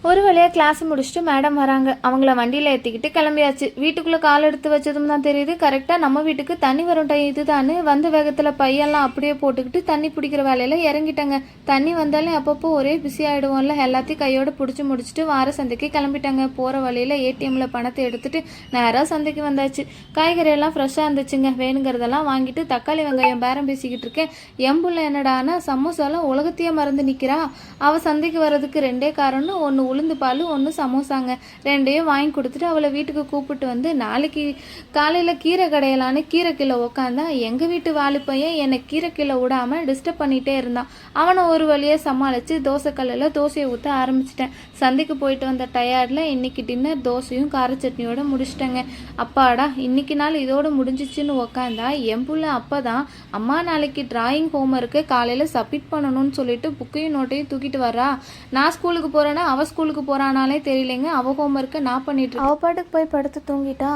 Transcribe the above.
ஒரு வழியாக கிளாஸ் முடிச்சுட்டு மேடம் வராங்க. அவங்கள வண்டியில் ஏற்றிக்கிட்டு கிளம்பியாச்சு. வீட்டுக்குள்ளே கால் எடுத்து வச்சதும் தான் தெரியுது கரெக்டாக நம்ம வீட்டுக்கு தண்ணி வரும் டைம் இதுதான்னு வந்த வேகத்தில் பையெல்லாம் அப்படியே போட்டுக்கிட்டு தண்ணி பிடிக்கிற வேலையில் இறங்கிட்டாங்க. தண்ணி வந்தாலும் அப்பப்போ ஒரே பிஸி ஆகிடுவோம்ல, எல்லாத்தையும் கையோடு பிடிச்சி முடிச்சுட்டு வார சந்தைக்கு கிளம்பிட்டாங்க. போகிற வழியில் ஏடிஎம்மில் பணத்தை எடுத்துகிட்டு நேராக சந்தைக்கு வந்தாச்சு. காய்கறியெல்லாம் ஃப்ரெஷ்ஷாக இருந்துச்சுங்க. வேணுங்கிறதெல்லாம் வாங்கிட்டு தக்காளி வெங்காயம் பேரம் பேசிக்கிட்டு இருக்கேன். எம்புள்ள என்னடானா சமோசாலாம் உலகத்தையே மறந்து நிற்கிறா. அவள் சந்தைக்கு வர்றதுக்கு ரெண்டே காரணம், ஒன்று உளுந்து பால், ஒன்று சமோசாங்க. ரெண்டையும் வாங்கி கொடுத்துட்டு அவளை வீட்டுக்கு கூப்பிட்டு வந்து நாளைக்கு காலையில் கீரை கடையலான்னு கீரை கிலோ உக்காந்தா. எங்கள் வீட்டு வாலு பையன் என்னை கீரை கிலோ விடாமல் டிஸ்டர்ப் பண்ணிகிட்டே இருந்தான். அவனை ஒரு வழியாக சமாளித்து தோசைக்கல்லில் தோசையை ஊற்ற ஆரம்பிச்சிட்டேன். சந்தைக்கு போயிட்டு வந்த டயர்டில் இன்றைக்கி டின்னர் தோசையும் கார சட்னியோடு முடிச்சிட்டேங்க. அப்பாடா இன்னைக்கு நாள் இதோடு முடிஞ்சிச்சுன்னு உக்காந்தா என் புள்ள அப்போ தான், அம்மா நாளைக்கு டிராயிங் ஹோம்ஒர்க்கு காலையில் சப்மிட் பண்ணணும்னு சொல்லிட்டு புக்கையும் நோட்டையும் தூக்கிட்டு வரா. நான் ஸ்கூலுக்கு போகிறேன்னா அவள் ஸ்கூலுக்கு போகிறானாலே தெரியலைங்க. அவள் ஹோம்ஒர்க்கை நான் பண்ணிட்டு அவள் பாட்டுக்கு போய் படுத்து தூங்கிட்டா.